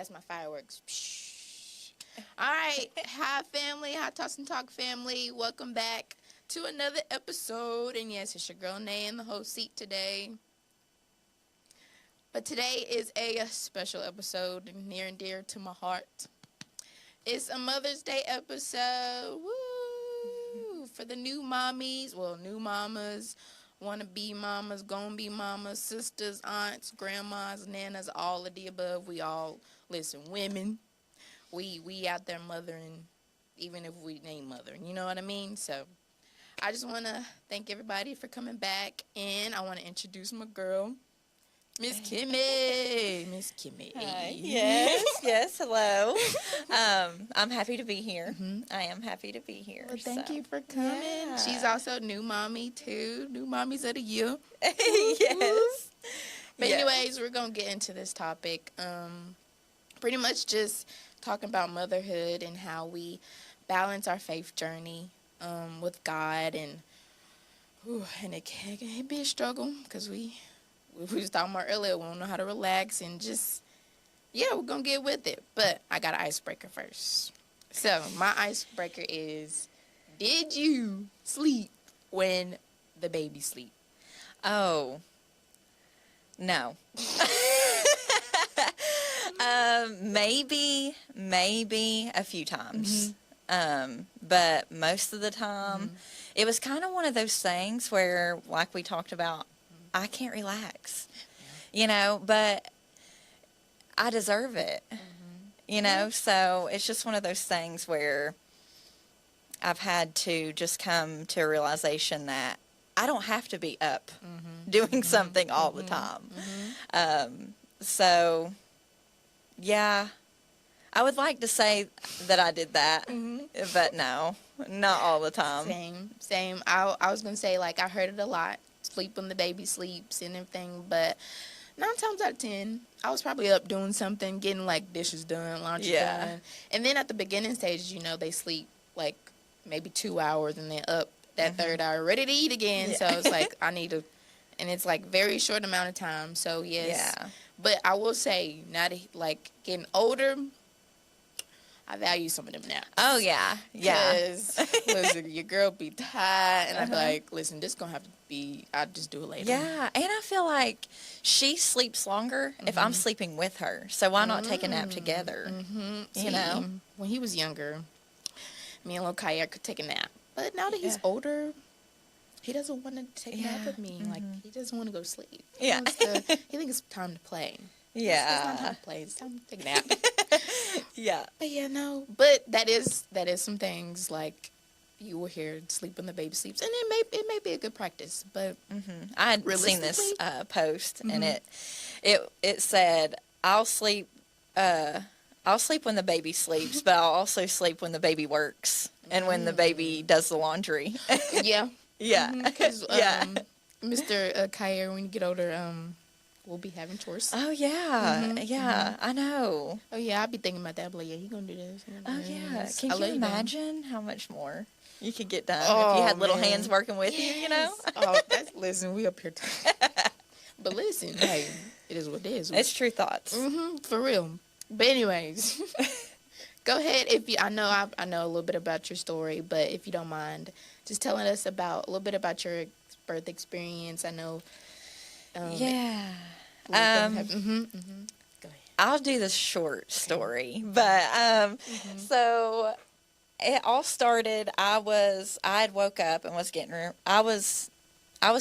That's my fireworks. Psh. All right. Hi, family. Hi, Toss and Talk family. Welcome back to another episode. And yes, it's your girl, Ney, in the host seat today. But today is a special episode near and dear to my heart. It's a Mother's Day episode. Woo! For the new mommies, well, new mamas, wanna-be mamas, gonna-be mamas, sisters, aunts, grandmas, nanas, all of the above. We all, listen, women, we out there mothering, even if we ain't mothering, you know what I mean? So I just want to thank everybody for coming back, and I want to introduce my girl, Miss Kimmy. Miss Kimmy. Hi. Yes, hello. I'm happy to be here. Mm-hmm. I am happy to be here. Well, thank you for coming. Yeah. She's also new mommy, too. New mommies of the year. Yes. But anyways, we're going to get into this topic. Pretty much just talking about motherhood and how we balance our faith journey with God. And it can be a struggle because we was talking about earlier, we don't know how to relax and just, we're going to get with it. But I got an icebreaker first. So my icebreaker is, did you sleep when the baby sleep? Oh, no. Maybe a few times. But most of the time, it was kind of one of those things where, like we talked about, I can't relax, but I deserve it, so it's just one of those things where I've had to just come to a realization that I don't have to be up doing something all the time. So, yeah, I would like to say that I did that, but no, not all the time. Same. I was going to say, like, I heard it a lot. Sleep when the baby sleeps and everything, but 9 times out of 10, I was probably up doing something, getting like dishes done, laundry done. And then at the beginning stages, they sleep like maybe 2 hours and then up that third hour, ready to eat again. So it's like, I need to, and it's like very short amount of time. So yes, but I will say, not like getting older, I value some of them naps. Oh, yeah. Because, listen, your girl be tired, and I'd be like, listen, this going to have to be, I'll just do it later. Yeah, and I feel like she sleeps longer if I'm sleeping with her. So why not take a nap together? See, when he was younger, me and little Kaya could take a nap. But now that he's older, he doesn't want to take a nap with me. Like, he doesn't want to go to sleep. He thinks it's time to play. Yeah. It's not time to play. It's time to take a nap. Yeah. But But that is some things like you will hear sleep when the baby sleeps, and it may be a good practice. But I had seen this post, and it said, I'll sleep when the baby sleeps, but I'll also sleep when the baby works and when the baby does the laundry. Yeah. Because Yeah. Mr. Kyer, when you get older, we'll be having chores. Oh, yeah. I know. Oh, yeah, I'll be thinking about that. But yeah, he gonna do this. Oh, yeah. Can you imagine how much more you could get done if you had little hands working with you, listen, we up here. But listen, hey, it is what it is. It's true thoughts. For real. But anyways, go ahead. I know a little bit about your story, but if you don't mind, just telling us a little bit about your birth experience. I know. Yeah. Go ahead. I'll do the short story, but so it all started. I had woke up and I was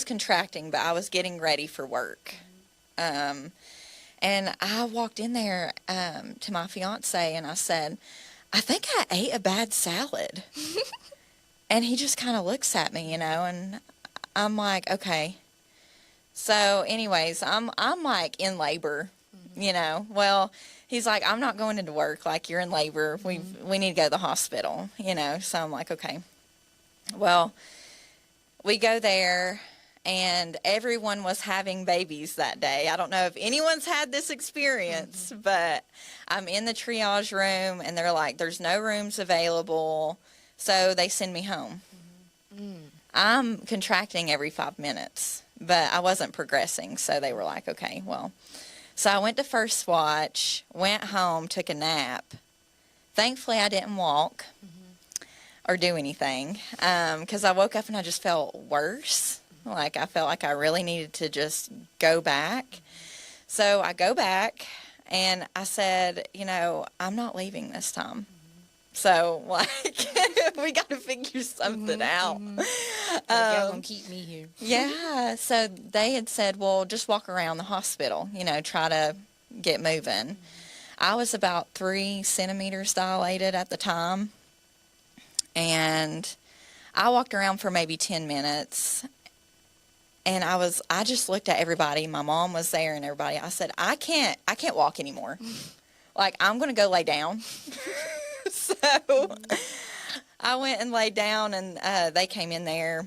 contracting, but I was getting ready for work, and I walked in there to my fiance and I said, "I think I ate a bad salad," and he just kind of looks at me, and I'm like, okay. So, anyways, I'm like in labor, Well, he's like, I'm not going into work. Like, you're in labor. We need to go to the hospital, So I'm like, okay. Well, we go there, and everyone was having babies that day. I don't know if anyone's had this experience, but I'm in the triage room, and they're like, there's no rooms available, so they send me home. I'm contracting every 5 minutes, but I wasn't progressing, so they were like, okay, well. So I went to first watch, went home, took a nap. Thankfully, I didn't walk or do anything because I woke up and I just felt worse. Like I felt like I really needed to just go back. So I go back and I said, I'm not leaving this time. So, we got to figure something out. Y'all gonna keep me here. Yeah. So they had said, well, just walk around the hospital, try to get moving. I was about 3 centimeters dilated at the time. And I walked around for maybe 10 minutes. And I just looked at everybody. My mom was there and everybody. I said, I can't walk anymore. I'm going to go lay down. So I went and laid down, and they came in there,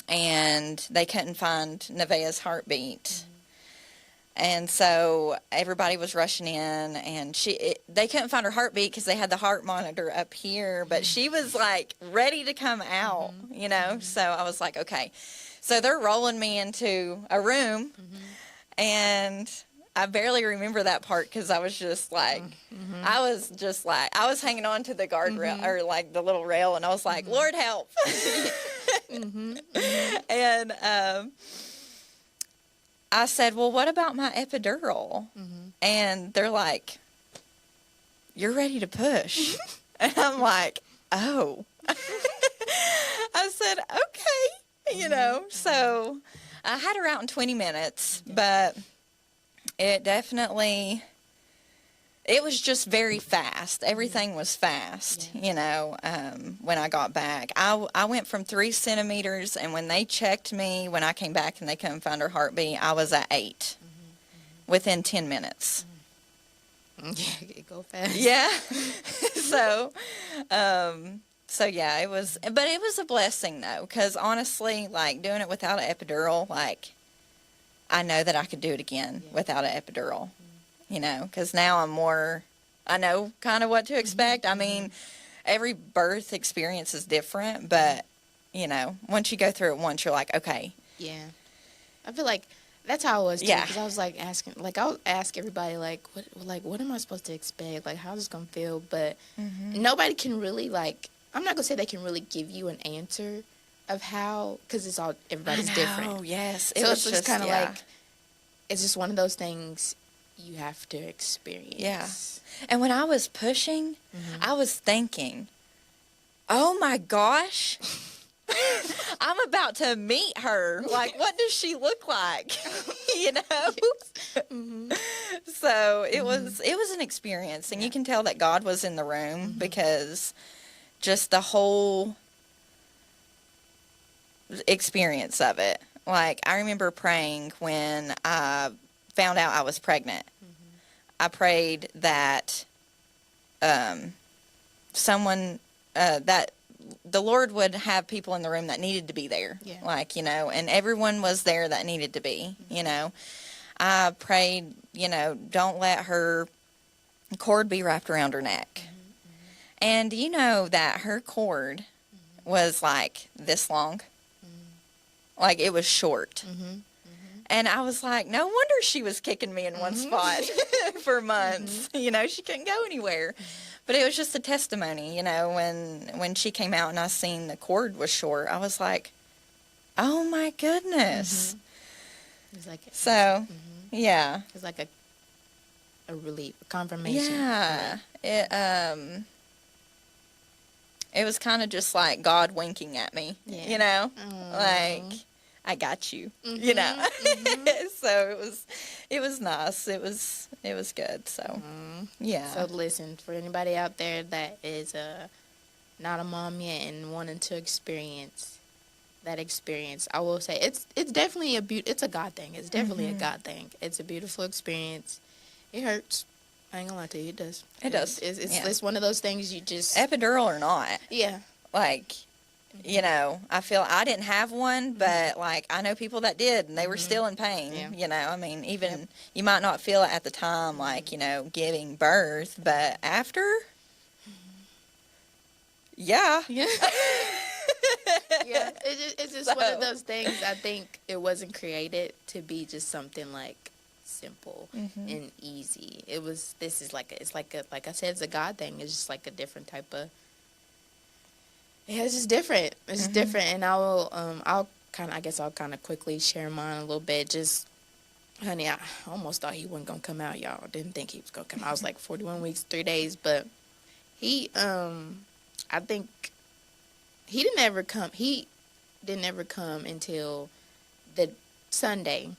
and they couldn't find Nevaeh's heartbeat. And so everybody was rushing in, and they couldn't find her heartbeat because they had the heart monitor up here, but she was, ready to come out, So I was like, okay. So they're rolling me into a room, and I barely remember that part because I was just I was hanging on to the guardrail or the little rail, and I was like, Lord help. And I said, well, what about my epidural? And they're like, you're ready to push. And I'm like, oh. I said, okay, So I had her out in 20 minutes, but it definitely, it was just very fast. Everything was fast, when I got back. I went from 3 centimeters, and when they checked me, when I came back and they couldn't find her heartbeat, I was at 8 within 10 minutes. Yeah, it go fast. Yeah. So yeah, it was a blessing though, because honestly, doing it without an epidural, I know that I could do it again without an epidural, because now I know kind of what to expect. I mean, every birth experience is different, but, once you go through it once, you're like, okay. Yeah. I feel like that's how I was, too, Yeah. because I was, asking, I'll ask everybody, what am I supposed to expect? How's this going to feel? But nobody can really, I'm not going to say they can really give you an answer of how, because everybody's different. Oh, yes. So it's just kind of it's just one of those things you have to experience. Yeah. And when I was pushing, I was thinking, oh my gosh, I'm about to meet her. What does she look like? So it was an experience, and you can tell that God was in the room because just the whole experience of it. I remember praying when I found out I was pregnant. I prayed that someone, that the Lord would have people in the room that needed to be there. Yeah. And everyone was there that needed to be, I prayed, don't let her cord be wrapped around her neck. And that her cord was this long. It was short. And I was like, no wonder she was kicking me in one spot for months. She couldn't go anywhere. But it was just a testimony, when she came out and I seen the cord was short, I was like, oh my goodness. It was yeah. It was a relief, a confirmation. Yeah. It was kind of just God winking at me, I got you, So it was nice. It was good. So, yeah. So listen, for anybody out there that is not a mom yet and wanting to experience that experience, I will say it's definitely it's a God thing. It's definitely a God thing. It's a beautiful experience. It hurts. I ain't gonna lie to you, it does. It does. It's one of those things you just... Epidural or not. Yeah. I feel I didn't have one, but I know people that did, and they were still in pain. Yeah. Even you might not feel it at the time, giving birth, but after, yeah. Yeah. Yeah. It's just one of those things. I think it wasn't created to be just something simple and easy. Like I said, it's a God thing. It's just like a different type of, yeah, it's just different. It's different. And I'll kind of quickly share mine a little bit. Just, honey, I almost thought he wasn't going to come out, y'all. Didn't think he was going to come out. I was like 41 weeks, 3 days, but he, I think he didn't ever come until the Sunday.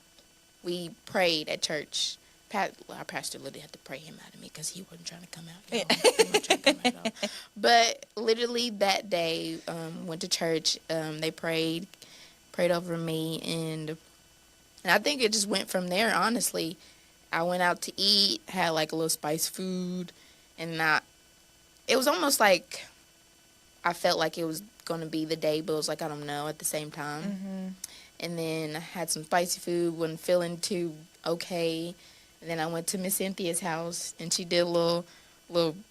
We prayed at church. Our pastor literally had to pray him out of me because he wasn't trying to come out. He wasn't trying to come out at all. But literally that day, went to church. They prayed over me, and I think it just went from there. Honestly, I went out to eat, had like a little spice food, and it was almost like I felt like it was gonna be the day, but it was like I don't know at the same time. And then I had some spicy food, wasn't feeling too okay. And then I went to Miss Cynthia's house, and she did a little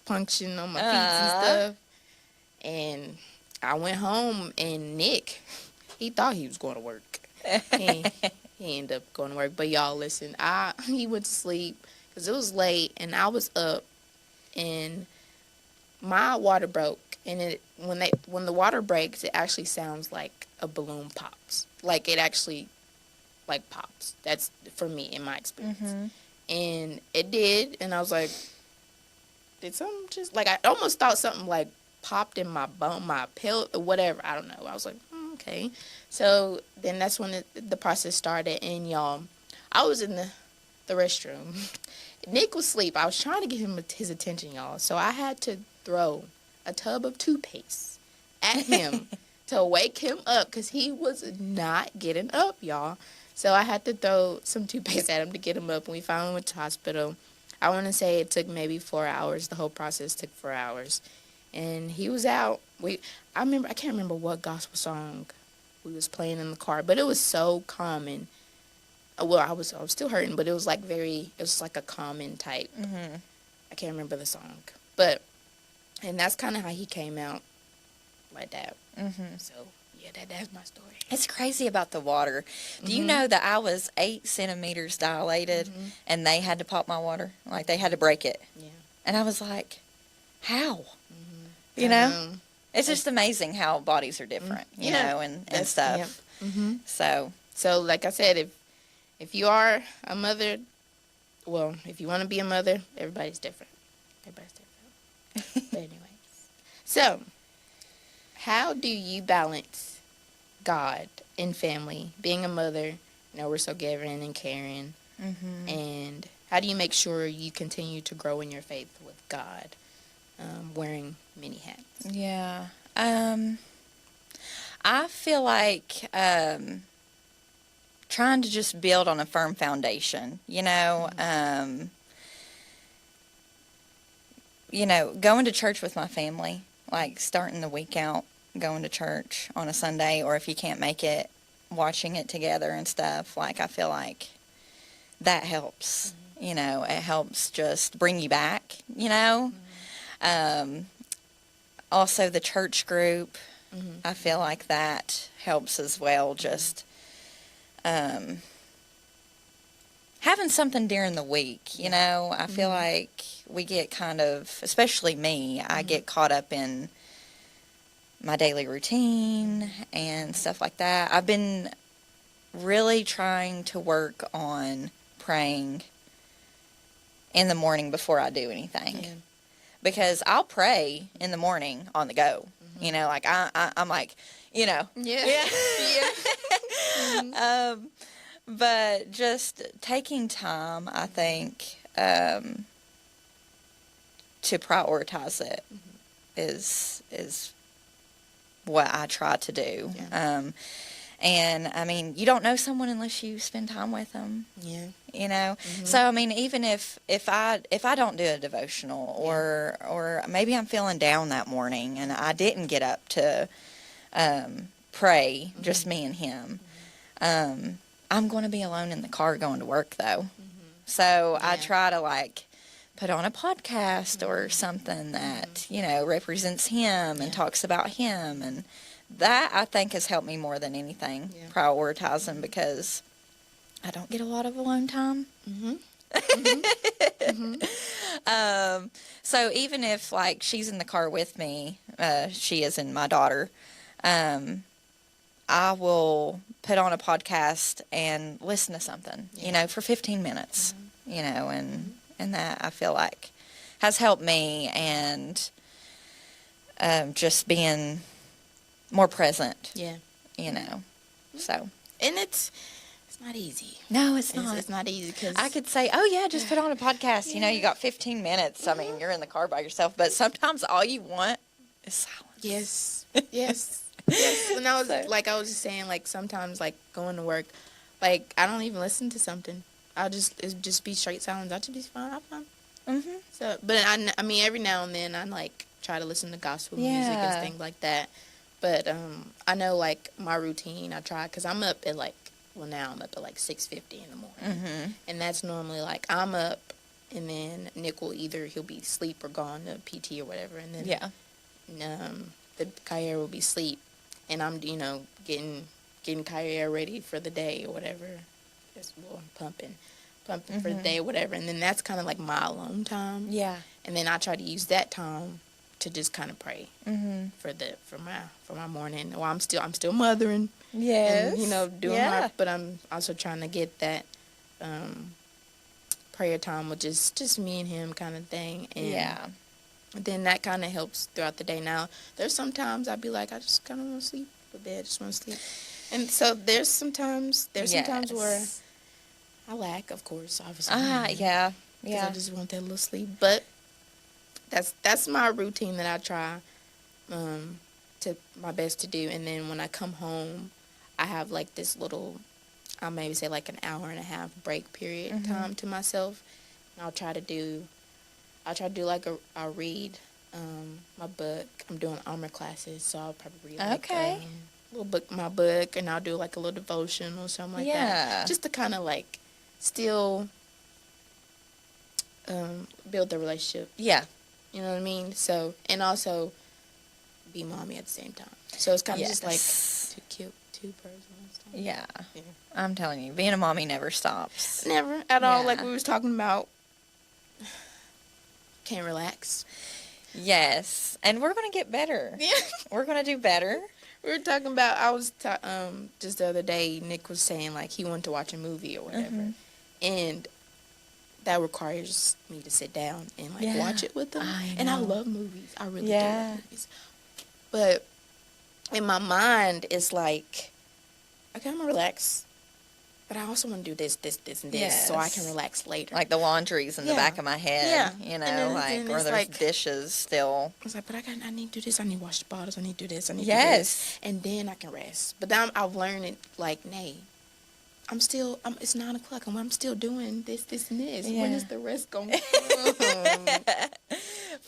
punction on my feet and stuff. And I went home, and Nick, he thought he was going to work. He ended up going to work. But y'all, listen, he went to sleep because it was late, and I was up, and my water broke. And when the water breaks, it actually sounds like a balloon pops. Like it actually like pops. That's for me in my experience. And it did, and I was like, did something just like I almost thought something like popped in my bone, my pill, or whatever. I don't know. I was like, okay. So then that's when the process started, and y'all, I was in the restroom. Nick was asleep. I was trying to get his attention, y'all. So I had to throw a tub of toothpaste at him to wake him up because he was not getting up, y'all. So I had to throw some toothpaste at him to get him up, and we finally went to hospital. I want to say it took maybe 4 hours. The whole process took 4 hours, and he was out. I can't remember what gospel song we was playing in the car, but it was so common. Well, I was still hurting, but it was like it was like a common type. I can't remember the song, and that's kind of how he came out like that. So yeah, that's my story. It's crazy about the water. Do you know that I was 8 centimeters dilated, and they had to pop my water? Like, they had to break it. Yeah. And I was like, how? You know? It's just amazing how bodies are different, you know, and stuff. So like I said, if you are a mother, well, if you want to be a mother, everybody's different. But anyways. So, how do you balance God and family, being a mother? We're so giving and caring. And how do you make sure you continue to grow in your faith with God, wearing many hats? Yeah. I feel like trying to just build on a firm foundation, going to church with my family, like starting the week out, going to church on a Sunday, or if you can't make it, watching it together and stuff. Like, I feel like that helps. It helps just bring you back, Also, the church group, I feel like that helps as well. Just having something during the week, I feel like we get kind of, especially me, I get caught up in my daily routine and stuff like that. I've been really trying to work on praying in the morning before I do anything. Yeah. Because I'll pray in the morning on the go. Like I'm like, Yeah. But just taking time, I think, to prioritize it is what I try to do. Yeah. And I mean, you don't know someone unless you spend time with them. Yeah. So I mean, even if I don't do a devotional, or maybe I'm feeling down that morning and I didn't get up to pray, just me and him, I'm going to be alone in the car going to work though. So I try to put on a podcast or something that, represents him and talks about him. And that, I think, has helped me more than anything, prioritizing, because I don't get a lot of alone time. Mm-hmm. So even if, like, she's in the car with me, she is in my daughter, I will put on a podcast and listen to something, for 15 minutes, and that I feel like has helped me, and just being more present. Yeah. So. And it's not easy. No, it's not. It's not easy because I could say, oh, yeah, just put on a podcast. You got 15 minutes. I mean, you're in the car by yourself. But sometimes all you want is silence. Yes. Yes. Yes. And I was just saying, like, sometimes, like, going to work, like, I don't even listen to something. It'd just be straight silence. I'll just be fine. I'm fine. Mm-hmm. So, but I mean, every now and then I, like, try to listen to gospel music and things like that. But I know, like, my routine, I try, because I'm up at, like, now I'm up at like 6:50 in the morning. Mm-hmm. And that's normally like I'm up, and then Nick will he'll be asleep or gone to PT or whatever, and then the Kyrie will be asleep, and I'm getting Kyrie ready for the day or whatever. Pumping for the day or whatever, and then that's kind of like my alone time. Yeah. And then I try to use that time to just kind of pray for my morning. Well, I'm still mothering. Yes. And, doing but I'm also trying to get that prayer time with just me and him kind of thing. And then that kind of helps throughout the day. Now, there's sometimes I'd be like, I just kind of want to sleep a bit. I just want to sleep. And so there's sometimes where I lack, of course, obviously. Yeah. Because I just want that little sleep. But that's my routine that I try to my best to do. And then when I come home, I have like this little, I'll maybe say like an hour and a half break period time to myself. And I'll try to do like I'll read my book. I'm doing armor classes, so I'll probably read like my book, and I'll do like a little devotion or something like that. Just to kind of like still build the relationship. Yeah. You know what I mean? So, and also be mommy at the same time. So it's kind of just like two persons. Yeah. I'm telling you, being a mommy never stops. Never at all. Like we was talking about, can't relax. Yes, and we're gonna get better. Yeah, we're gonna do better. We were talking about. I was just the other day. Nick was saying like he wanted to watch a movie or whatever, and that requires me to sit down and like watch it with them. And I love movies. I really do love movies. But in my mind, it's like, okay, I'm gonna relax, but I also want to do this, and this, so I can relax later. Like the laundry's in the back of my head, or there's like dishes still. I was like, but I need to do this. I need to wash the bottles. I need to do this. I need to do this, and then I can rest. But then I've learned it, like, Ney, it's 9 o'clock, and I'm still doing this, and this. Yeah. When is the rest going to come?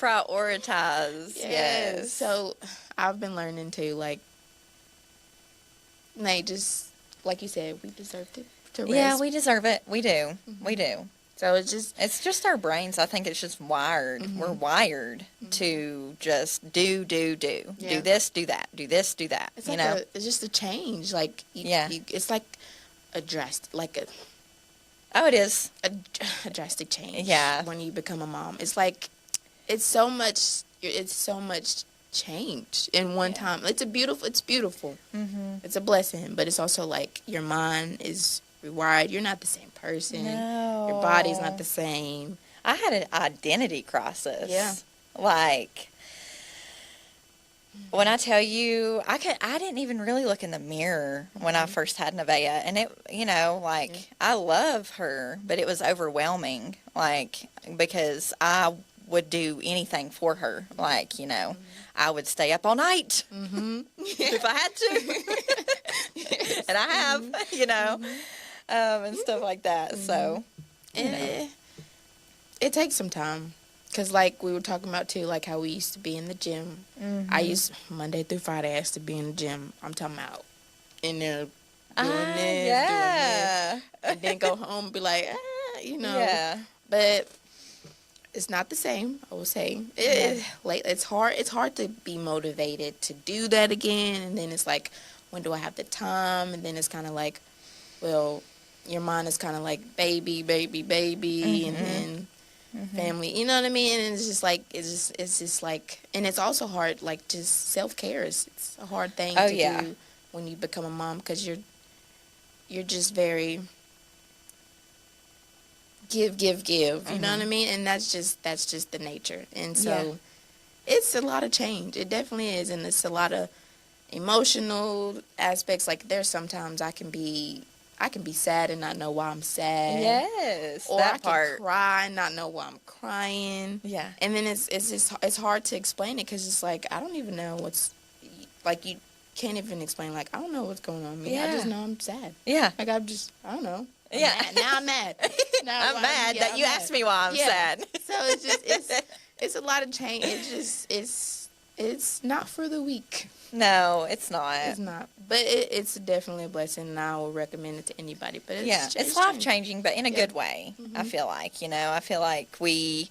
Prioritize. Yes. So I've been learning to, like, Ney, just like you said, we deserved it to rest. Yeah, we deserve it. We do. We do. So it's just our brains. I think it's just wired. We're wired to just do. Yeah. Do this, do that. Do this, do that. It's like it's just a change. Like it's like a drastic, it is a drastic change. Yeah. When you become a mom, it's like it's so much change in one time. It's beautiful. It's a blessing, but it's also like your mind is rewired. You're not the same person. No. Your body's not the same. I had an identity crisis. Yeah. Like, when I tell you, I didn't even really look in the mirror when I first had Nevaeh, and it, I love her, but it was overwhelming, because I would do anything for her. I would stay up all night if I had to. And I have, and stuff like that. So, it takes some time. Because, like, we were talking about, too, like, how we used to be in the gym. Monday through Friday, I used to be in the gym. I'm talking about in there doing this, doing this. And then go home and be like, Yeah. But it's not the same, I will say. It's hard to be motivated to do that again. And then it's like, when do I have the time? And then it's kind of like, well, your mind is kind of like baby, baby, baby, and then family. You know what I mean? And it's just like it's just like, and it's also hard. Like just self-care it's a hard thing to do when you become a mom, because you're just very give. You know what I mean? And that's just the nature. And so it's a lot of change. It definitely is, and it's a lot of emotional aspects. Like there's sometimes I can be sad and not know why I'm sad. Yes, or that I part. can cry and not know why I'm crying. Yeah. And then it's hard to explain it, because it's like I don't even know what's, like, you can't even explain, like, I don't know what's going on with me. I just know I'm sad. Yeah. Like I don't know. I'm Yeah. mad. Now I'm mad. Now I'm mad that you asked me why I'm sad. So it's just it's a lot of change. It's not for the weak. No, it's not. It's not. But it's definitely a blessing, and I will recommend it to anybody. But it's life changing, but in a good way. I feel like, I feel like we,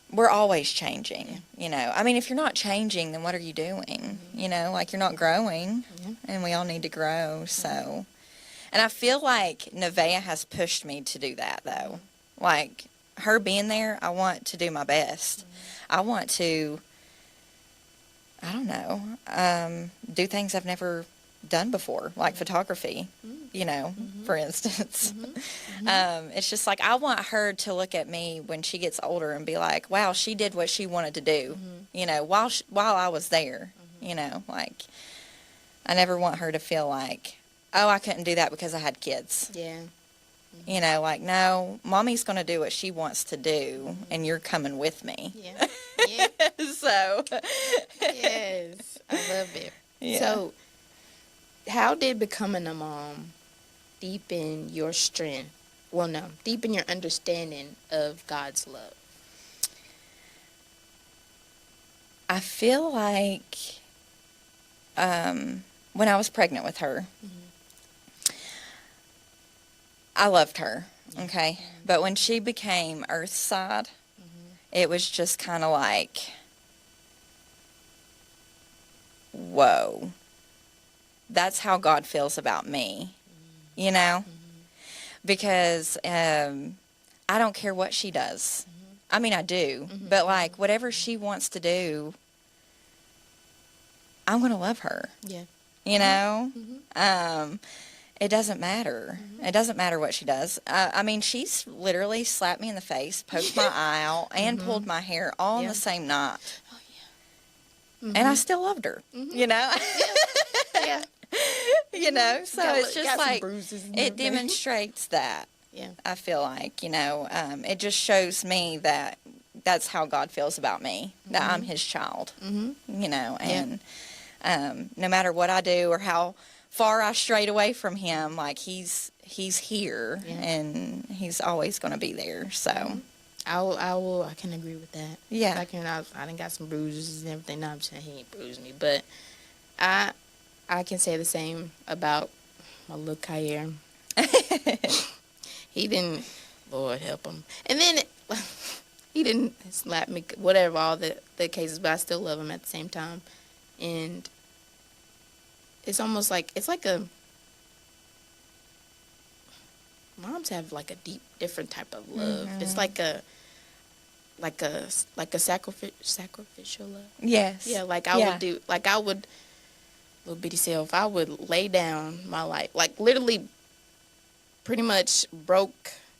we're always changing, I mean, if you're not changing, then what are you doing? Like you're not growing, and we all need to grow. So, and I feel like Nevaeh has pushed me to do that, though. Like her being there, I want to do my best. I want to, I don't know, do things I've never done before, like photography, for instance. It's just like I want her to look at me when she gets older and be like, wow, she did what she wanted to do, while I was there, like I never want her to feel like, oh, I couldn't do that because I had kids. Yeah. Like, no, mommy's going to do what she wants to do, and you're coming with me. Yeah. So. Yes. I love it. Yeah. So, how did becoming a mom deepen your strength? Well, no, deepen your understanding of God's love? I feel like when I was pregnant with her, I loved her, okay? But when she became Earthside, it was just kind of like, whoa, that's how God feels about me, Because I don't care what she does. I mean, I do, but like whatever she wants to do, I'm going to love her. Yeah. It doesn't matter. It doesn't matter what she does. I mean, she's literally slapped me in the face, poked my eye out, and pulled my hair all in the same night. Oh, yeah. And I still loved her, Yeah. So it's just like, it demonstrates. demonstrates that. Yeah. I feel like, it just shows me that that's how God feels about me, that I'm his child, and no matter what I do or how far I strayed away from him, like he's here and he's always going to be there. So I can agree with that. Yeah. I done got some bruises and everything. No, I'm saying he ain't bruised me, but I can say the same about my little Kair. He didn't, Lord help him. And then he didn't slap me, whatever, all the cases, but I still love him at the same time. And it's almost like, it's like moms have like a different type of love. It's like a sacrificial love. yes. Yeah, like I would, little bitty self, I would lay down my life, like literally pretty much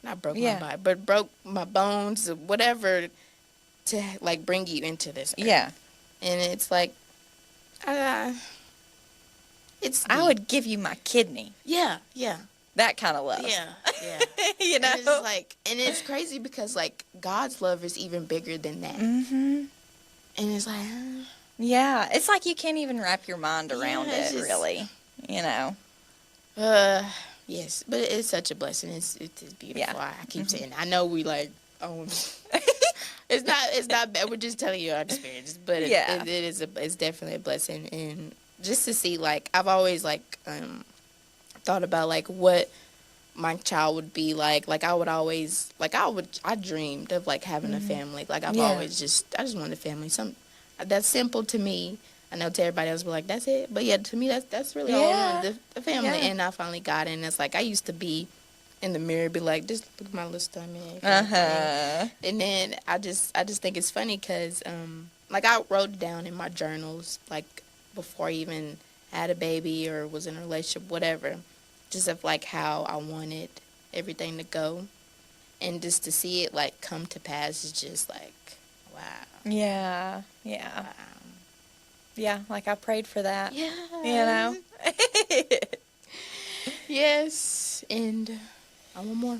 not broke my body, but broke my bones or whatever to like bring you into this earth. Yeah. And it's like, I would give you my kidney. Yeah. That kind of love. Yeah. And it's like, and it's crazy because like God's love is even bigger than that. And it's like, yeah, it's like you can't even wrap your mind around it, just, really. Yes, but it's such a blessing. It's beautiful. Yeah. I keep saying it. I know we like, it's not bad. We're just telling you our experience, but it's definitely a blessing. And just to see, like, I've always like thought about like what my child would be like. Like I dreamed of like having a family. Like I just wanted a family. That's simple to me, I know to everybody else, be like, that's it. But yeah, to me, that's really all I want, the family. Yeah. And I finally got it. And it's like, I used to be in the mirror, be like, just look at my little stomach. And then I just think it's funny because, like, I wrote it down in my journals, like, before I even had a baby or was in a relationship, whatever, just of, like, how I wanted everything to go. And just to see it, like, come to pass is just, like, wow. Yeah. Wow. Yeah, like I prayed for that. Yeah. You know? Yes. And I want more.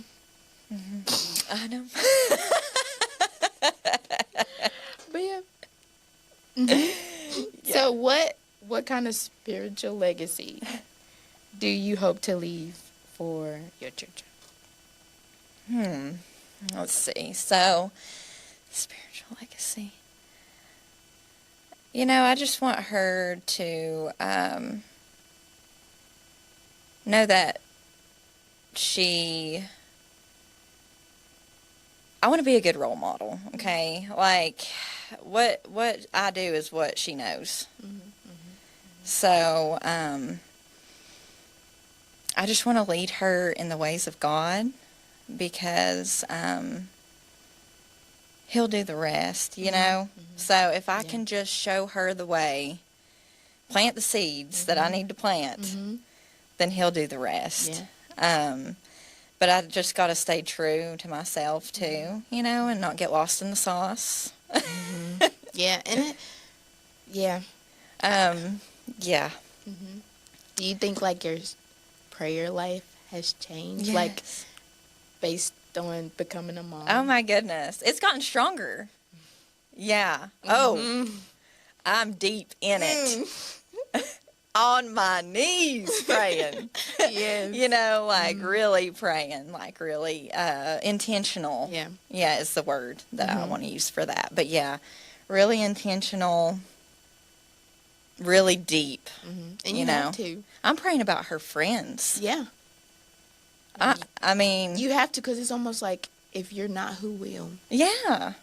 I know. But yeah. Yeah. So what kind of spiritual legacy do you hope to leave for your church? Let's see. So, spiritual legacy. You know, I just want her to know that I want to be a good role model, okay? Like, what I do is what she knows. So, I just want to lead her in the ways of God, because He'll do the rest, you know? So if I can just show her the way, plant the seeds that I need to plant, then He'll do the rest. But I just got to stay true to myself, too, you know, and not get lost in the sauce. Yeah, and yeah. Do you think, like, your prayer life has changed? Yes. Like, based on becoming a mom? Oh, my goodness. It's gotten stronger. Yeah. Oh, I'm deep in it. On my knees praying. Yes. You know, like really praying, like really intentional. Yeah, is the word that I want to use for that. But yeah, really intentional, really deep. And you know, have to. I'm praying about her friends. Yeah. I mean, you have to, because it's almost like, if you're not, who will? Yeah.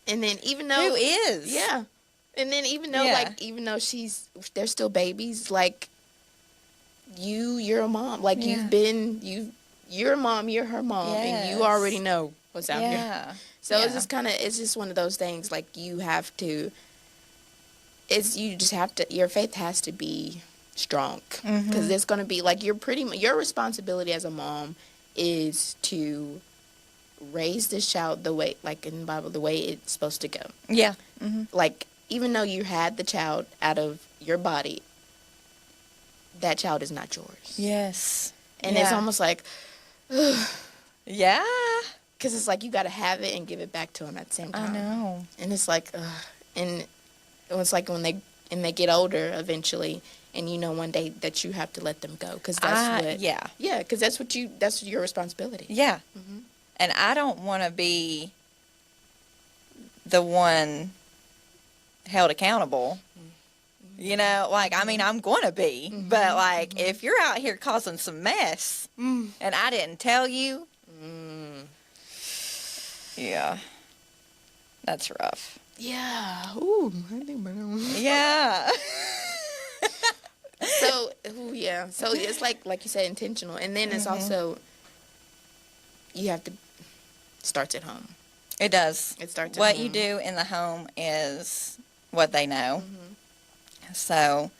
And then even though who is? Yeah. And then even though even though they're still babies, like, you're a mom. Like, you're a mom, you're her mom, and you already know what's out here. So it's just one of those things, like, you have to, your faith has to be strong, because it's going to be, like, your responsibility as a mom is to raise this child the way, like in the Bible, the way it's supposed to go. Yeah. Like, even though you had the child out of your body, that child is not yours. Yes. And it's almost like, yeah. Because it's like, you got to have it and give it back to him at the same time. I know. And it's like, and it's like when they get older eventually, and you know one day that you have to let them go, because that's because that's your responsibility. Yeah. And I don't want to be the one held accountable. You know, like, I mean, I'm going to be, but, like, if you're out here causing some mess and I didn't tell you, yeah, that's rough. Yeah. Ooh, I think about that. Yeah. So it's like you said, intentional. And then it's also, you have to, starts at home. It does. It starts at what home. you do in the home is what they know. So,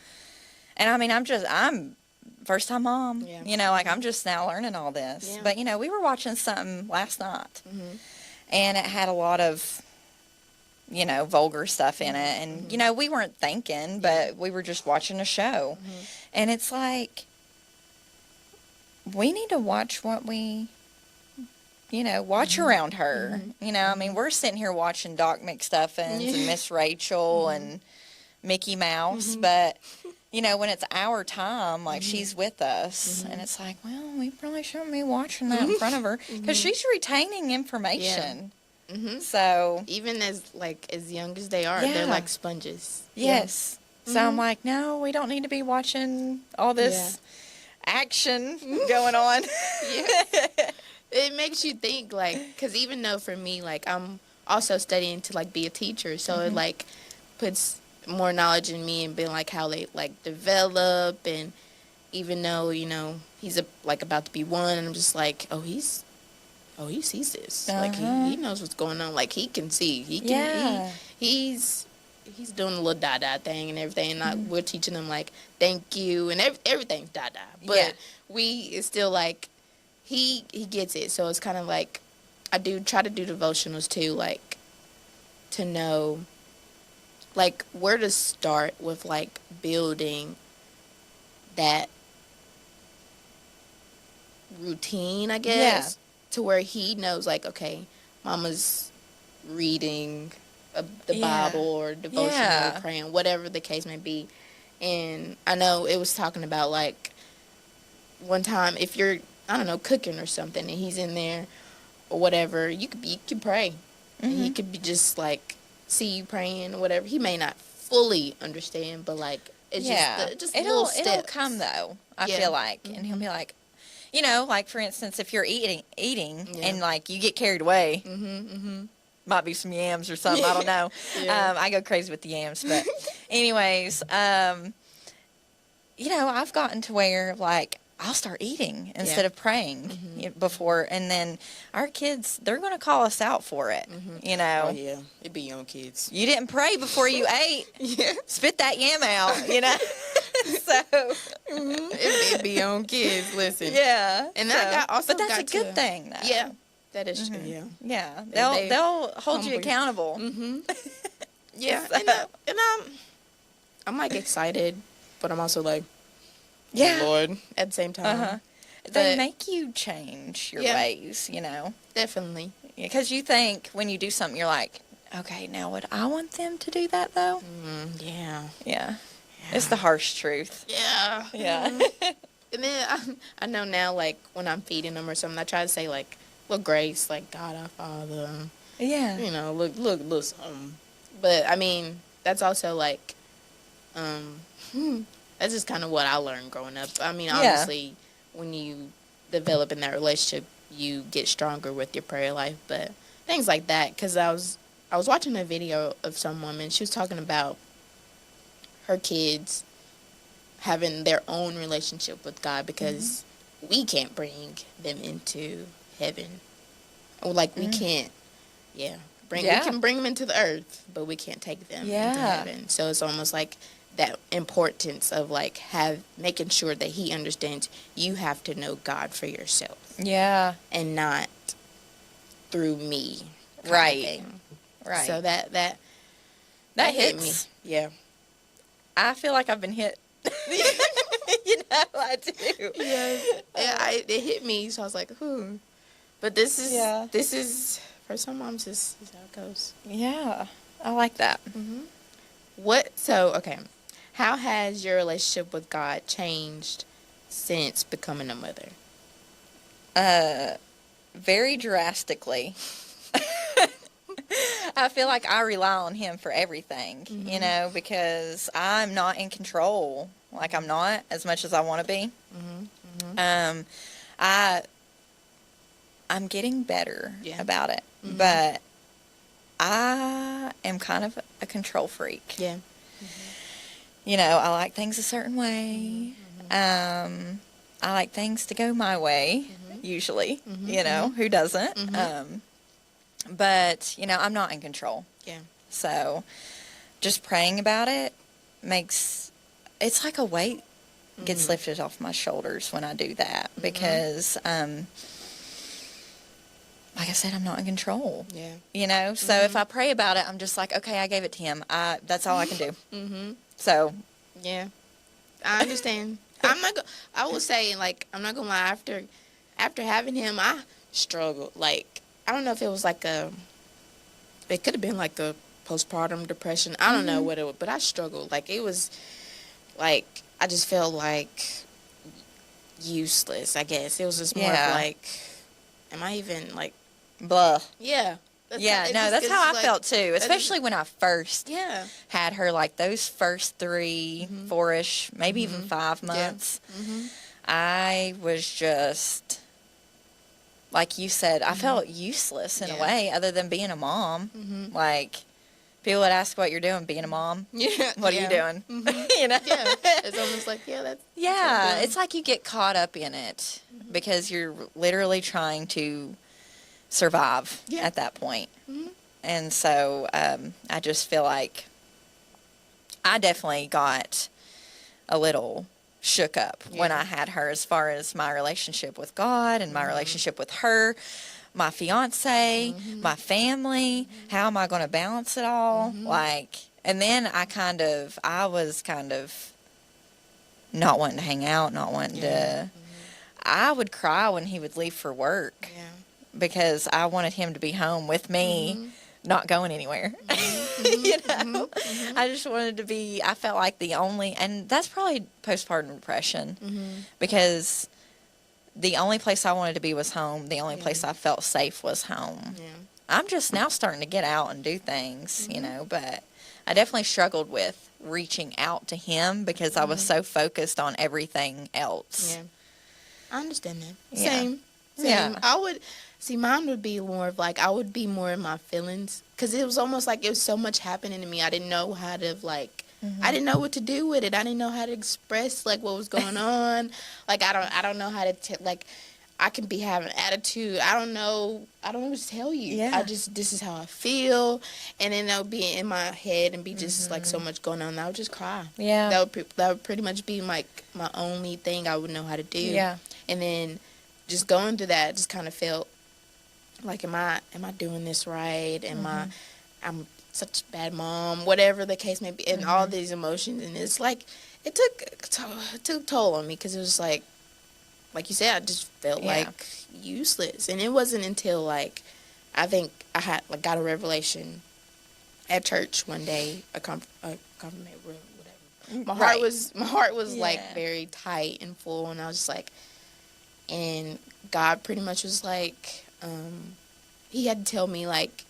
and I mean, I'm first time mom, you know, like, I'm just now learning all this, but, you know, we were watching something last night and it had a lot of, you know, vulgar stuff in it. And, you know, we weren't thinking, but we were just watching a show. And it's like, we need to watch what we, you know, watch around her. You know, I mean, we're sitting here watching Doc McStuffins and Miss Rachel and Mickey Mouse, but, you know, when it's our time, like, she's with us, and it's like, well, we probably shouldn't be watching that in front of her, because she's retaining information. So even as young as they are, they're like sponges. Yes. So I'm like, no, we don't need to be watching all this action going on. It makes you think, like, because even though for me, like, I'm also studying to, like, be a teacher, so it, like, puts more knowledge in me and been like how they like develop, and even though he's like about to be one, and I'm just like, he sees this, like he knows what's going on, like he can see, he's doing a little da thing and everything, and we're teaching him like thank you and everything's da, but it's still like he gets it, so it's kind of like I do try to do devotionals too, like to know like where to start with like building that routine, I guess, to where he knows like, okay, mama's reading the Bible or devotional or praying, whatever the case may be. And I know it was talking about like one time if you're, I don't know, cooking or something and he's in there or whatever, you could pray. And he could be just like see you praying or whatever. He may not fully understand, but like it's just little steps. It'll come though, I feel like. And he'll be like, like for instance, if you're eating and like you get carried away, might be some yams or something, I don't know. I go crazy with the yams, but anyways, I've gotten to where like I'll start eating instead of praying before, and then our kids, they're going to call us out for it, Oh, yeah. It'd be your own kids. You didn't pray before you ate. Spit that yam out, So. It'd be your own kids, listen. Yeah. And but that's a good thing, though. Yeah. That is true, yeah. Yeah. They'll hold you accountable. Yeah. So. And I'm like excited, but I'm also like, yeah, Lord, at the same time. They make you change your ways, Definitely. Because you think when you do something, you're like, okay, now would I want them to do that, though? Yeah. It's the harsh truth. Yeah. And then I know now, like, when I'm feeding them or something, I try to say, like, little grace, like, God our Father. Yeah. Look something. But, I mean, that's also, like, that's just kind of what I learned growing up. I mean, obviously, when you develop in that relationship, you get stronger with your prayer life. But things like that, because I was watching a video of some woman. She was talking about her kids having their own relationship with God because we can't bring them into heaven. Or, like, we can't, we can bring them into the earth, but we can't take them into heaven. So it's almost like that importance of like making sure that he understands you have to know God for yourself. Yeah. And not through me. Right. Right. So that hit me. Yeah. I feel like I've been hit. I do. Yeah. It hit me, so I was like, But this is for some moms, this is how it goes. Yeah. I like that. Okay. How has your relationship with God changed since becoming a mother? Very drastically. I feel like I rely on him for everything, because I'm not in control. Like, I'm not as much as I want to be. I'm getting better about it, but I am kind of a control freak. Yeah. I like things a certain way. I like things to go my way, usually. Who doesn't? But, I'm not in control. Yeah. So, just praying about it it's like a weight gets lifted off my shoulders when I do that. Because, like I said, I'm not in control. Yeah. So if I pray about it, I'm just like, okay, I gave it to him. That's all I can do. So. Yeah. I understand. I will say, like, I'm not gonna lie, after having him, I struggled. Like, I don't know if it was like it could have been like a postpartum depression. I don't know what it was, but I struggled. Like, it was, like, I just felt like useless, I guess. It was just more of like, am I even, like, blah. Yeah. That's how I felt too, especially when I first had her, like those first 3, 4-ish, maybe even 5 months. I was just, like you said, I felt useless in a way, other than being a mom. Like, People would ask what you're doing, being a mom. Yeah. What are you doing? You know? Yeah. It's almost like, that's Yeah, it's like you get caught up in it because you're literally trying to survive at that point. And so I just feel like I definitely got a little shook up when I had her, as far as my relationship with God and my relationship with her, my fiance, my family. How am I going to balance it all? And then I was kind of not wanting to hang out, not wanting to. I would cry when he would leave for work because I wanted him to be home with me, not going anywhere. You know, I just wanted to be. I felt like the only, and that's probably postpartum depression because the only place I wanted to be was home. The only place I felt safe was home. I'm just now starting to get out and do things, you know, but I definitely struggled with reaching out to him because I was so focused on everything else. Yeah. I understand that. Yeah. Same. Yeah. I would, mine would be more of like, I would be more in my feelings. Because it was almost like it was so much happening to me. I didn't know how to, like, I didn't know what to do with it. I didn't know how to express, like, what was going on. Like, I don't know how to, like, I can be having attitude. I don't know what to tell you. Yeah. This is how I feel. And then that would be in my head and be just, like, so much going on. And I would just cry. Yeah. That would pretty much be, like, my only thing I would know how to do. Yeah. And then just going through that, just kind of felt like, am I doing this right? I'm such a bad mom, whatever the case may be, and all these emotions. And it's like, it took a toll on me because it was like you said, I just felt like useless. And it wasn't until, like, I think I had, like, got a revelation at church one day, a confirmation, whatever. My heart was like very tight and full, and I was just like, and God pretty much was like, he had to tell me, like,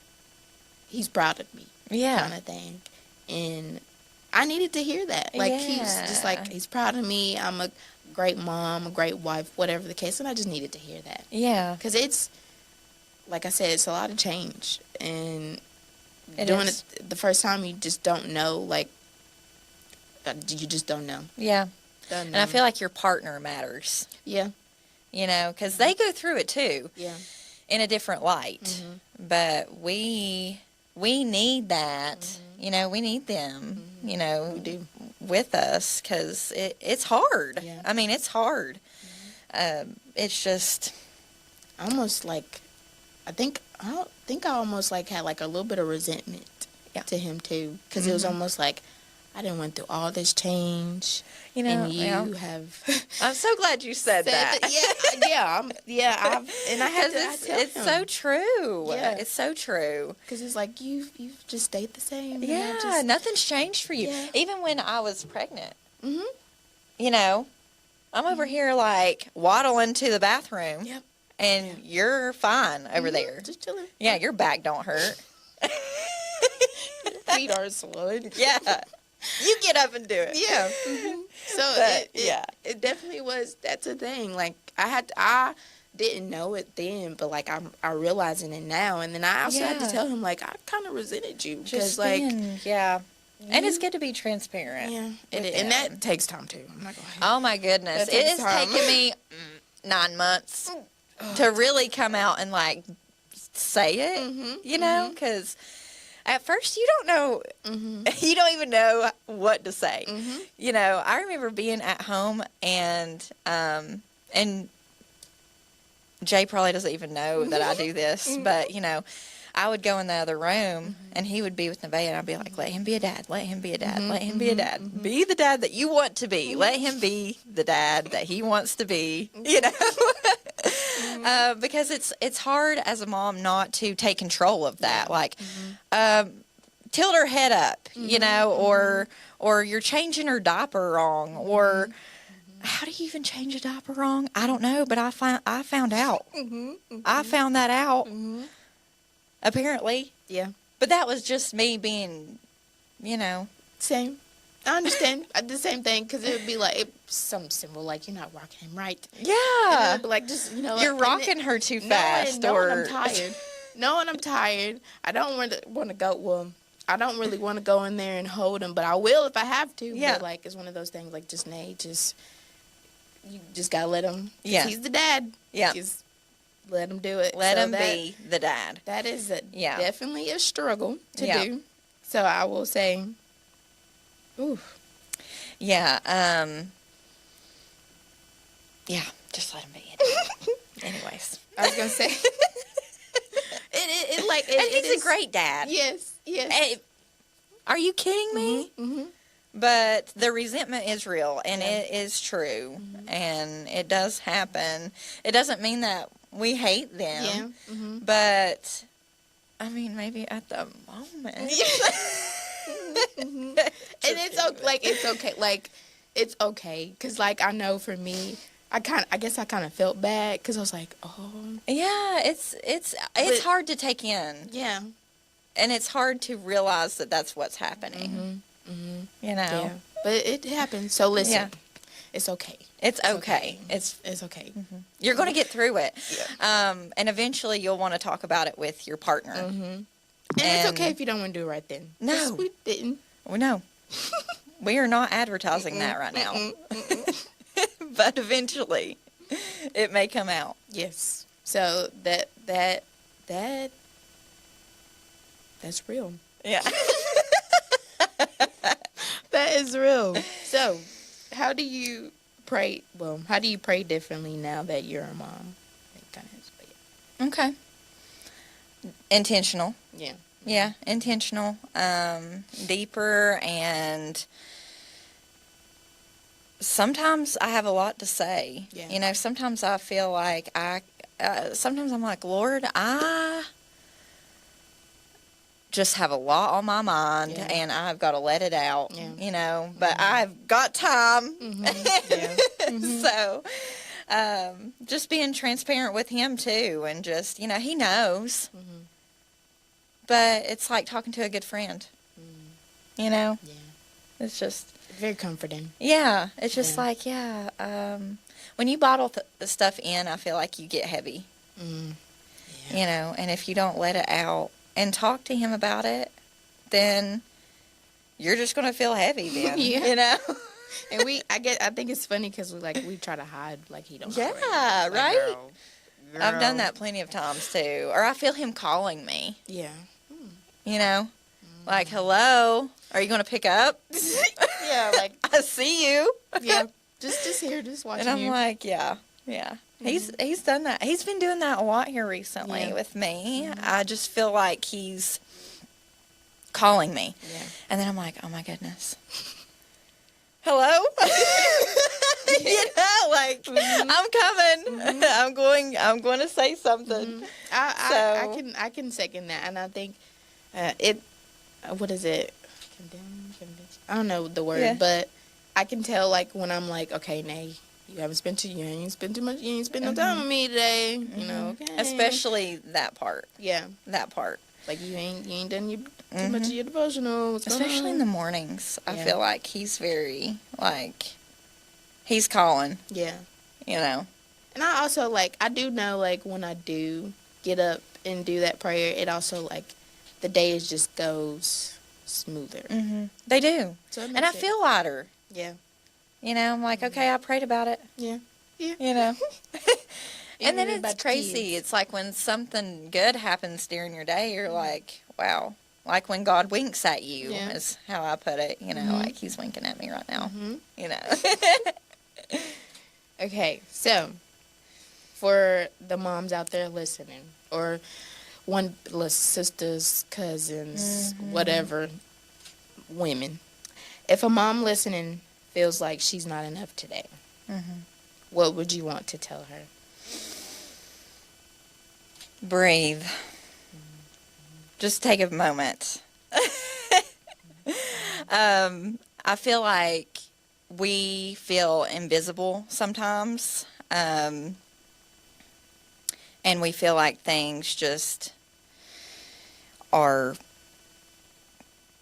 he's proud of me, kind of thing. And I needed to hear that. Like, he's just like, he's proud of me. I'm a great mom, a great wife, whatever the case. And I just needed to hear that. Yeah. Because it's, like I said, it's a lot of change. And doing it the first time, you just don't know, like, you just don't know. Yeah. Don't know. And I feel like your partner matters. Yeah. You know, because they go through it too. Yeah. In a different light. But we need that. You know, we need them, you know, we do. With us because it's hard. Yeah. I mean, it's hard. It's just almost like, I think I almost like had like a little bit of resentment to him too, because it was almost like, I done went through all this change, you know, and you have. I'm so glad you said that. And I had to. It's so true. Yeah. It's so true. Because it's like you've just stayed the same. Yeah, nothing's changed for you. Yeah. Even when I was pregnant, you know, I'm over here like waddling to the bathroom. Yep. And you're fine over there. Just chilling. Yeah, your back don't hurt. Feet are swollen. Yeah. You get up and do it. Yeah. So it definitely was. That's a thing. Like I didn't know it then, but like I'm realizing it now. And then I also had to tell him, like, I kind of resented you because and it's good to be transparent. Yeah, and that takes time too. I'm not gonna lie. Oh my goodness, it has taken me 9 months to really come out and like say it. You know, because. At first, you don't know, you don't even know what to say. You know, I remember being at home and Jay probably doesn't even know that I do this, but, you know, I would go in the other room and he would be with Nevaeh and I'd be like, let him be a dad, let him be a dad, let him be a dad. Be the dad that you want to be. Let him be the dad that he wants to be, you know. Because it's hard as a mom not to take control of that. Like, tilt her head up, you know, or you're changing her diaper wrong, or how do you even change a diaper wrong? I don't know, but I found out. I found that out. Apparently. Yeah. But that was just me being, you know. Same. I understand. I did the same thing because it would be like some symbol, like, you're not rocking him right. Yeah. But like, just, you know. You're rocking her too fast. Knowing I'm tired. Knowing I'm tired. I don't want to go, well, I don't really want to go in there and hold him, but I will if I have to. Yeah. But, like, it's one of those things, like, just Ney, you just got to let him. Yeah. He's the dad. Yeah. Just let him do it. Let him be the dad. That is definitely a struggle to do. So I will say, ooh. Yeah. Yeah, just let him be. Anyways. I was going to say. He's a great dad. Yes. Hey, are you kidding me? Mm-hmm. But the resentment is real, and it is true, and it does happen. It doesn't mean that we hate them, but, I mean, maybe at the moment. And it's okay. Like, it's okay. Because, like, I know for me, I guess I kind of felt bad because I was like, oh. Yeah, it's hard to take in. Yeah. And it's hard to realize that that's what's happening. You know? Yeah. But it happens. So listen, it's okay. It's okay. It's okay. You're going to get through it. Yeah. And eventually you'll want to talk about it with your partner. And it's okay if you don't want to do it right then. No. We didn't. Well, no. We are not advertising that right now. But eventually it may come out. Yes. So that's real. Yeah. That is real. So, how do you pray? Well, how do you pray differently now that you're a mom? Okay. Intentional. Yeah. Yeah, intentional. Deeper, and sometimes I have a lot to say. Yeah. You know, sometimes I feel like sometimes I'm like, Lord, I just have a lot on my mind, and I've got to let it out, you know, but I've got time. So, just being transparent with him too, and just, you know, he knows, but it's like talking to a good friend, you know, it's just very comforting. Yeah. It's just like, when you bottle the stuff in, I feel like you get heavy, you know, and if you don't let it out and talk to him about it, then you're just going to feel heavy then, you know? And I think it's funny because we try to hide like he don't know. Yeah, right? right? Girl. I've done that plenty of times too. Or I feel him calling me. Yeah. You know? Like, hello? Are you going to pick up? Yeah, like. I see you. Yeah. Just here, just watching you. And I'm like, yeah. He's done that. He's been doing that a lot here recently with me. I just feel like he's calling me. Yeah. And then I'm like, oh my goodness. Hello? You know, like, I'm coming. I'm going to say something. I can second that. And I think what is it? Condemn? I don't know the word, but I can tell, like, when I'm like, okay, Ney, you ain't spent no time with me today, you know, okay. Especially that part. Yeah. That part. Like, you ain't done too much of your devotional. Especially in the mornings. I feel like he's very, like, he's calling. Yeah. You know. And I also, like, I do know, like, when I do get up and do that prayer, it also, like, the day just goes smoother. They do. So and I feel lighter. Yeah. You know, I'm like, okay, I prayed about it. Yeah. Yeah. You know. And then it's crazy. It's like when something good happens during your day, you're like, wow. Like when God winks at you is how I put it. You know, like he's winking at me right now. You know. Okay, so for the moms out there listening, or sisters, cousins, whatever, women, if a mom listening feels like she's not enough today, what would you want to tell her? Breathe. Just take a moment. I feel like we feel invisible sometimes. And we feel like things just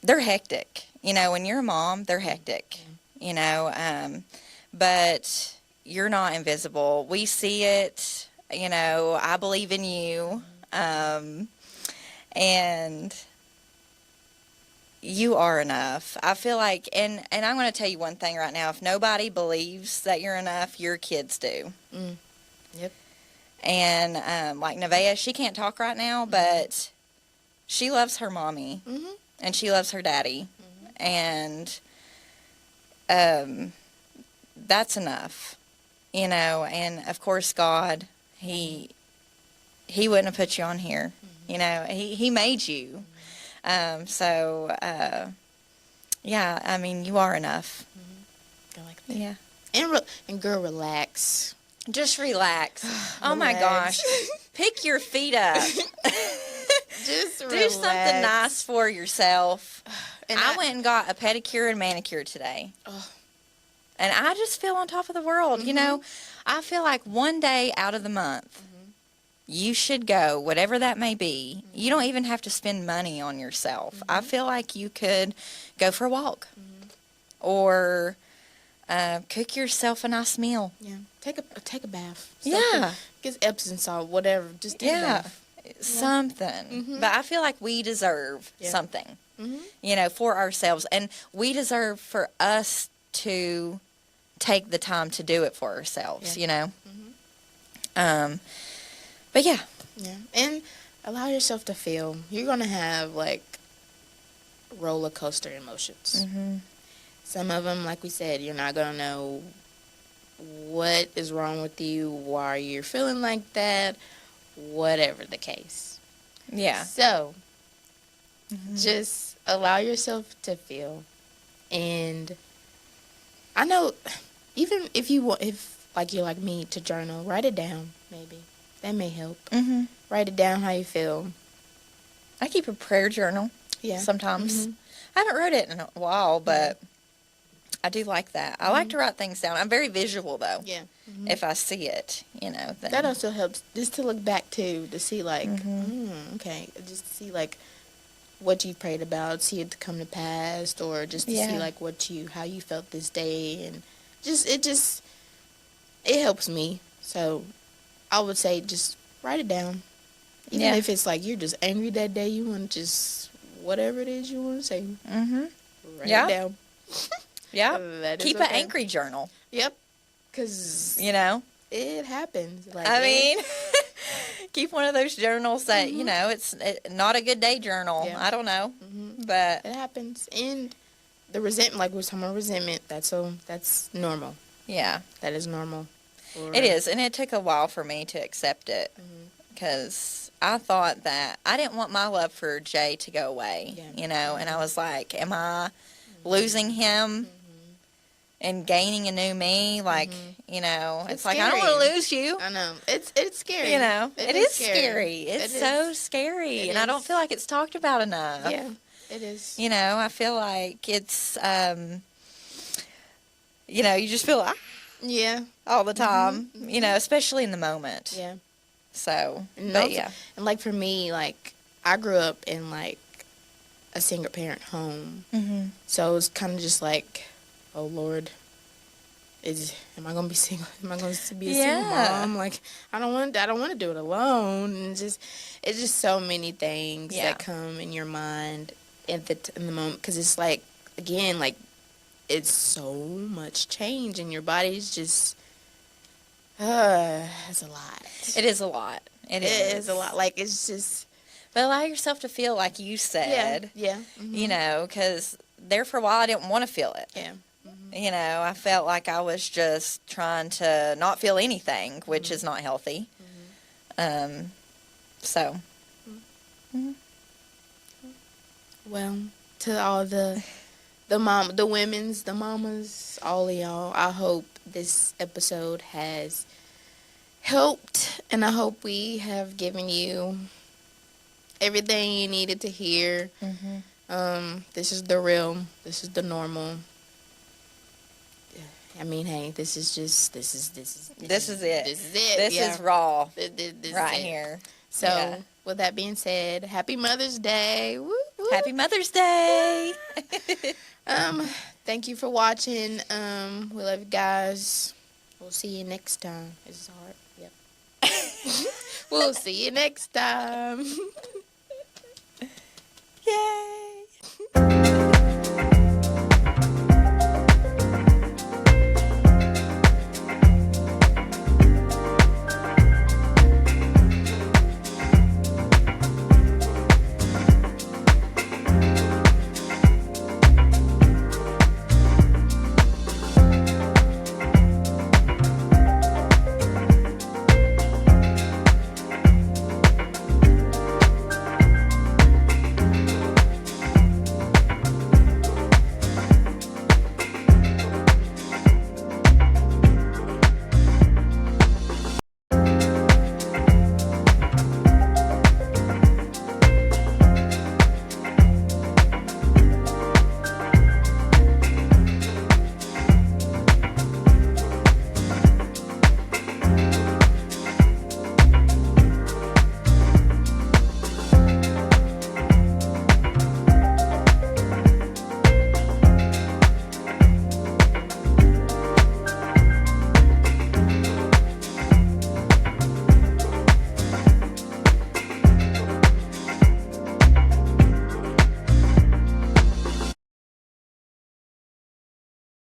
they're hectic. You know, when you're a mom, they're hectic. You know, but you're not invisible. We see it. You know, I believe in you. And you are enough. I feel like, and I'm going to tell you one thing right now. If nobody believes that you're enough, your kids do. Yep. And like Nevaeh, she can't talk right now, but she loves her mommy, and she loves her daddy, and that's enough, you know. And of course, God, He wouldn't have put you on here, you know. He made you, so yeah. I mean, you are enough. I like that. Yeah. And girl, relax. Just relax. Oh my gosh. Pick your feet up. Just Do relax. something nice for yourself. And I went and got a pedicure and manicure today. Oh. And I just feel on top of the world. You know, I feel like one day out of the month, you should go, whatever that may be. You don't even have to spend money on yourself. I feel like you could go for a walk or cook yourself a nice meal. Yeah. Take a bath. Yeah. Get Epsom salt, whatever. Just take a bath. Something. But I feel like we deserve something, you know, for ourselves. And we deserve for us to take the time to do it for ourselves, you know. But yeah. Yeah. And allow yourself to feel. You're going to have, like, roller coaster emotions. Some of them, like we said, you're not going to know what is wrong with you, why you're feeling like that, whatever the case. Yeah. So, just allow yourself to feel. And I know, even if you want, if like you're like me, to journal, write it down, maybe. That may help. Write it down how you feel. I keep a prayer journal sometimes. I haven't wrote it in a while, but I do like that. I like to write things down. I'm very visual, though. Yeah. If I see it, you know. Then. That also helps, just to look back, too, to see, like, okay, just to see, like, what you prayed about, see it to come to pass, or just to see, like, how you felt this day, and it helps me. So I would say just write it down. Even if it's, like, you're just angry that day, you want to just, whatever it is you want to say, write it down. Yeah. Keep an angry journal. Yep. Because, you know, it happens. Like, I mean, keep one of those journals that, you know, it's not a good day journal. I don't know. But it happens. And the resentment, like we were talking about resentment, that's normal. Yeah. That is normal. It is. And it took a while for me to accept it. Because I thought that I didn't want my love for Jay to go away, you know. And I was like, am I losing him and gaining a new me? Like, you know, it's like, I don't want to lose you. I know. It's scary. You know, it is scary. It's so scary. And I don't feel like it's talked about enough. Yeah, it is. You know, I feel like it's, you know, you just feel all the time, you know, especially in the moment. Yeah. So, and but also, and like for me, like I grew up in like a single parent home, so it was kind of just like, oh Lord, am I gonna be single? Am I going to be a single mom? Like I don't want to do it alone. And it's just so many things that come in your mind in the moment, because it's like, again, like it's so much change, and your body's just. It's a lot. It is a lot. It is a lot. Like, it's just... But allow yourself to feel like you said. Yeah. You know, because there for a while I didn't want to feel it. Yeah. You know, I felt like I was just trying to not feel anything, which is not healthy. So. Well, to all the mamas, all of y'all, I hope this episode has helped, and I hope we have given you everything you needed to hear. This is the real, this is the normal. I mean, hey, this is it. This is it. This is raw. This right is here. So, with that being said, Happy Mother's Day. Woo, woo. Happy Mother's Day. Thank you for watching. We love you guys. We'll see you next time. Is this hard? Yep. We'll see you next time. Yay. Bye.